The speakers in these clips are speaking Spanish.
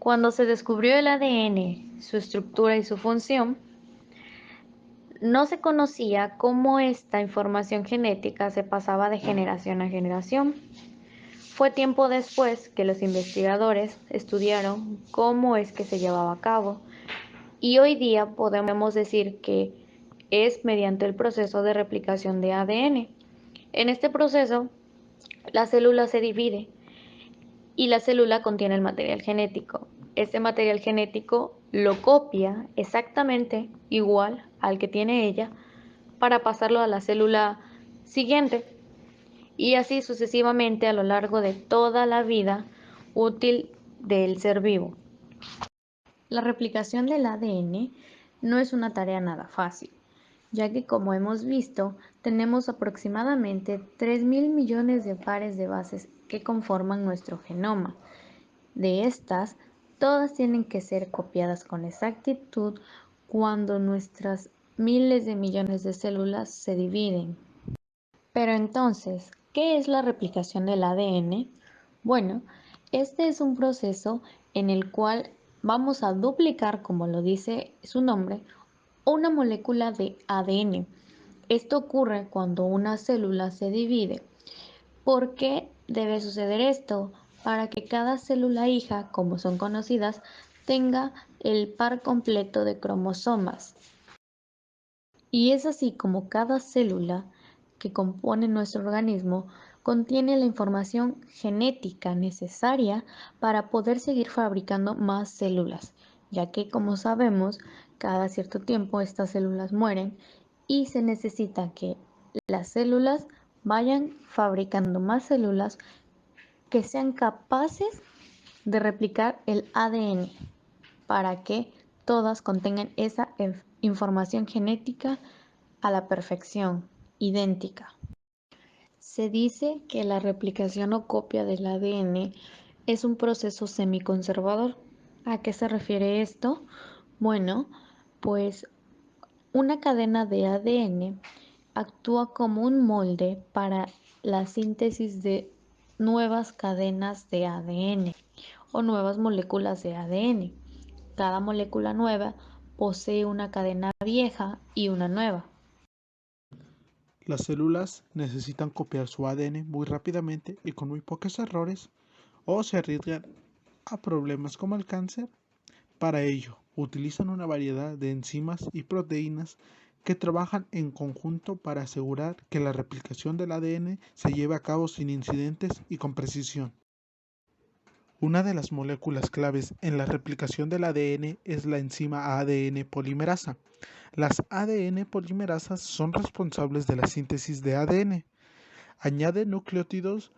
Cuando se descubrió el ADN, su estructura y su función, no se conocía cómo esta información genética se pasaba de generación a generación. Fue tiempo después que los investigadores estudiaron cómo es que se llevaba a cabo y hoy día podemos decir que es mediante el proceso de replicación de ADN. En este proceso, la célula se divide y la célula contiene el material genético. Este material genético lo copia exactamente igual al que tiene ella para pasarlo a la célula siguiente y así sucesivamente a lo largo de toda la vida útil del ser vivo. La replicación del ADN no es una tarea nada fácil, ya que como hemos visto, tenemos aproximadamente 3.000 millones de pares de bases que conforman nuestro genoma. De estas, todas tienen que ser copiadas con exactitud cuando nuestras miles de millones de células se dividen. Pero entonces, ¿qué es la replicación del ADN? Bueno, este es un proceso en el cual vamos a duplicar, como lo dice su nombre, una molécula de ADN. Esto ocurre cuando una célula se divide. ¿Por qué debe suceder esto? Para que cada célula hija, como son conocidas, tenga el par completo de cromosomas. Y es así como cada célula que compone nuestro organismo contiene la información genética necesaria para poder seguir fabricando más células, ya que como sabemos, cada cierto tiempo estas células mueren y se necesita que las células vayan fabricando más células que sean capaces de replicar el ADN para que todas contengan esa información genética a la perfección, idéntica. Se dice que la replicación o copia del ADN es un proceso semiconservador. ¿A qué se refiere esto? Bueno, pues una cadena de ADN actúa como un molde para la síntesis de nuevas cadenas de ADN o nuevas moléculas de ADN. Cada molécula nueva posee una cadena vieja y una nueva. Las células necesitan copiar su ADN muy rápidamente y con muy pocos errores o se arriesgan a problemas como el cáncer. Para ello, utilizan una variedad de enzimas y proteínas que trabajan en conjunto para asegurar que la replicación del ADN se lleve a cabo sin incidentes y con precisión. Una de las moléculas claves en la replicación del ADN es la enzima ADN polimerasa. Las ADN polimerasas son responsables de la síntesis de ADN. Añaden nucleótidos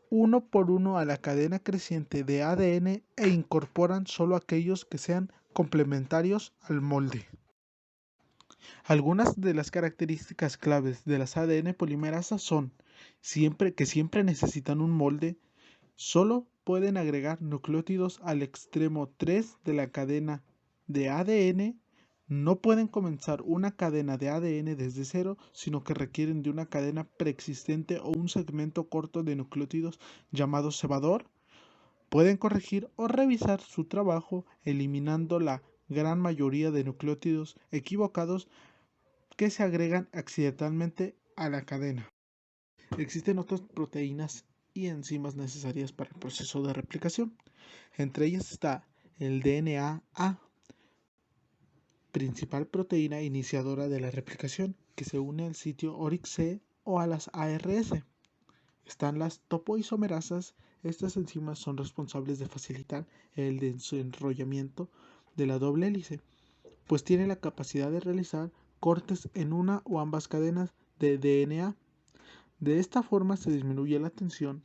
uno por uno a la cadena creciente de ADN e incorporan solo aquellos que sean complementarios al molde. Algunas de las características claves de las ADN polimerasas son que siempre necesitan un molde, solo pueden agregar nucleótidos al extremo 3 de la cadena de ADN, no pueden comenzar una cadena de ADN desde cero, sino que requieren de una cadena preexistente o un segmento corto de nucleótidos llamado cebador. Pueden corregir o revisar su trabajo eliminando la gran mayoría de nucleótidos equivocados que se agregan accidentalmente a la cadena. Existen otras proteínas y enzimas necesarias para el proceso de replicación. Entre ellas está el DNA-A, principal proteína iniciadora de la replicación, que se une al sitio ORIC-C o a las ARS. Están las topoisomerasas. Estas enzimas son responsables de facilitar el desenrollamiento de la doble hélice, pues tienen la capacidad de realizar cortes en una o ambas cadenas de DNA. De esta forma se disminuye la tensión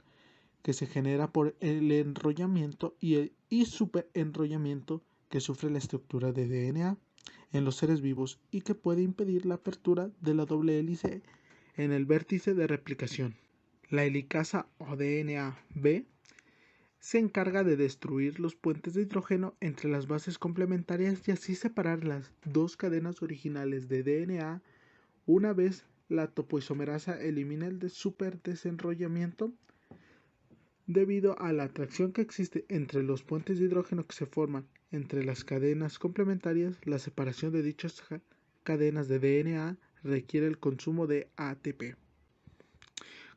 que se genera por el enrollamiento y superenrollamiento que sufre la estructura de DNA en los seres vivos y que puede impedir la apertura de la doble hélice en el vértice de replicación. La helicasa o DNA-B se encarga de destruir los puentes de hidrógeno entre las bases complementarias y así separar las dos cadenas originales de DNA. Una vez la topoisomerasa elimina el superdesenrollamiento, Debido a la atracción que existe entre los puentes de hidrógeno que se forman entre las cadenas complementarias, la separación de dichas cadenas de DNA requiere el consumo de ATP.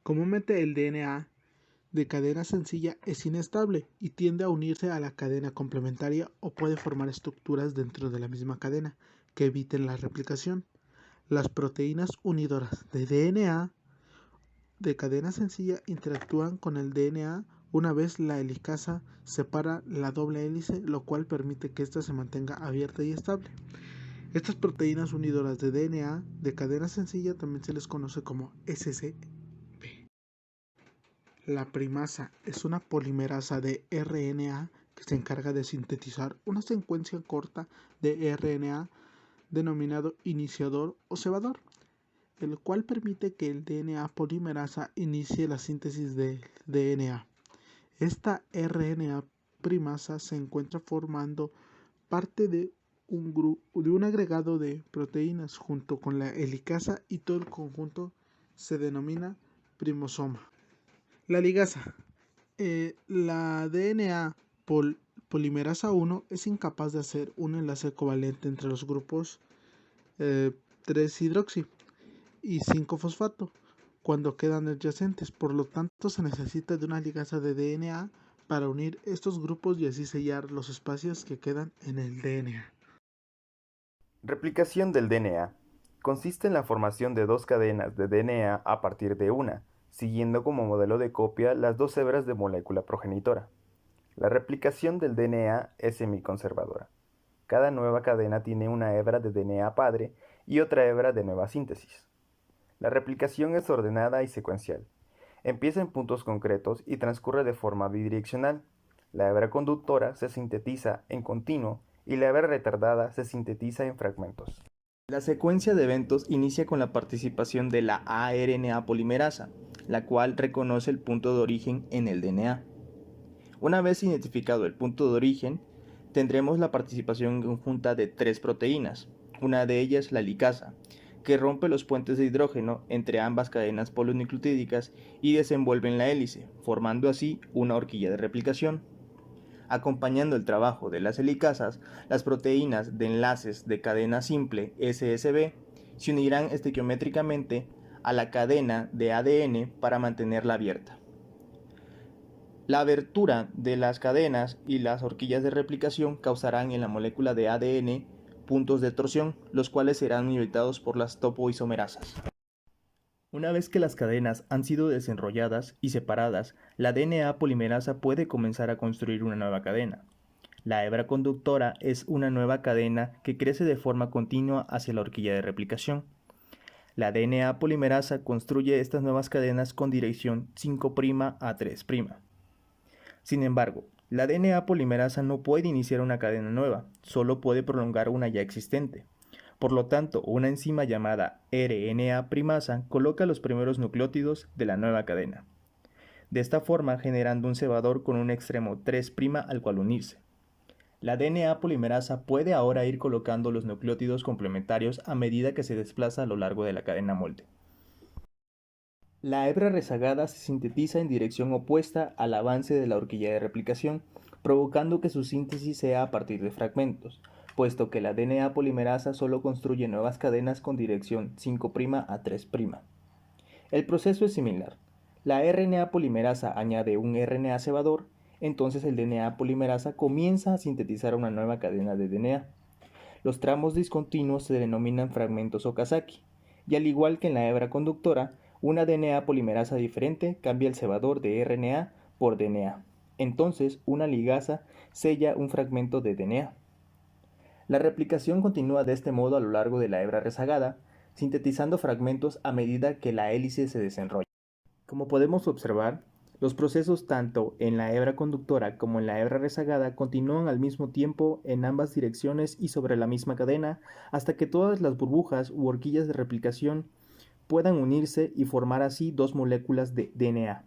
Comúnmente el DNA de cadena sencilla es inestable y tiende a unirse a la cadena complementaria o puede formar estructuras dentro de la misma cadena que eviten la replicación. Las proteínas unidoras de DNA de cadena sencilla interactúan con el DNA una vez la helicasa separa la doble hélice, lo cual permite que ésta se mantenga abierta y estable. Estas proteínas unidoras de DNA de cadena sencilla también se les conoce como SCP. La primasa es una polimerasa de RNA que se encarga de sintetizar una secuencia corta de RNA denominado iniciador o cebador, el cual permite que el DNA polimerasa inicie la síntesis del DNA. Esta RNA primasa se encuentra formando parte de un agregado de proteínas junto con la helicasa y todo el conjunto se denomina primosoma. La ligasa. La DNA polimerasa 1 es incapaz de hacer un enlace covalente entre los grupos 3-hidroxi y 5-fosfato cuando quedan adyacentes, por lo tanto se necesita de una ligasa de DNA para unir estos grupos y así sellar los espacios que quedan en el DNA. Replicación del DNA. Consiste en la formación de dos cadenas de DNA a partir de una, siguiendo como modelo de copia las dos hebras de molécula progenitora. La replicación del DNA es semiconservadora. Cada nueva cadena tiene una hebra de DNA padre y otra hebra de nueva síntesis. La replicación es ordenada y secuencial. Empieza en puntos concretos y transcurre de forma bidireccional. La hebra conductora se sintetiza en continuo y la hebra retardada se sintetiza en fragmentos. La secuencia de eventos inicia con la participación de la ARNA polimerasa, la cual reconoce el punto de origen en el DNA. Una vez identificado el punto de origen, tendremos la participación conjunta de tres proteínas, una de ellas la helicasa, que rompe los puentes de hidrógeno entre ambas cadenas polinucleotídicas y desenvuelve en la hélice, formando así una horquilla de replicación. Acompañando el trabajo de las helicasas, las proteínas de enlaces de cadena simple SSB se unirán estequiométricamente a la cadena de ADN para mantenerla abierta. La abertura de las cadenas y las horquillas de replicación causarán en la molécula de ADN puntos de torsión, los cuales serán inhibitados por las topoisomerasas. Una vez que las cadenas han sido desenrolladas y separadas, la DNA polimerasa puede comenzar a construir una nueva cadena. La hebra conductora es una nueva cadena que crece de forma continua hacia la horquilla de replicación. La DNA polimerasa construye estas nuevas cadenas con dirección 5' a 3'. Sin embargo, la DNA polimerasa no puede iniciar una cadena nueva, solo puede prolongar una ya existente. Por lo tanto, una enzima llamada RNA primasa coloca los primeros nucleótidos de la nueva cadena. De esta forma, generando un cebador con un extremo 3' al cual unirse. La DNA polimerasa puede ahora ir colocando los nucleótidos complementarios a medida que se desplaza a lo largo de la cadena molde. La hebra rezagada se sintetiza en dirección opuesta al avance de la horquilla de replicación, provocando que su síntesis sea a partir de fragmentos, puesto que la DNA polimerasa solo construye nuevas cadenas con dirección 5' a 3'. El proceso es similar. La RNA polimerasa añade un RNA cebador, entonces el DNA polimerasa comienza a sintetizar una nueva cadena de DNA. Los tramos discontinuos se denominan fragmentos Okazaki, y al igual que en la hebra conductora, una DNA polimerasa diferente cambia el cebador de RNA por DNA. Entonces, una ligasa sella un fragmento de DNA. La replicación continúa de este modo a lo largo de la hebra rezagada, sintetizando fragmentos a medida que la hélice se desenrolla. Como podemos observar, los procesos tanto en la hebra conductora como en la hebra rezagada continúan al mismo tiempo en ambas direcciones y sobre la misma cadena hasta que todas las burbujas u horquillas de replicación puedan unirse y formar así dos moléculas de DNA.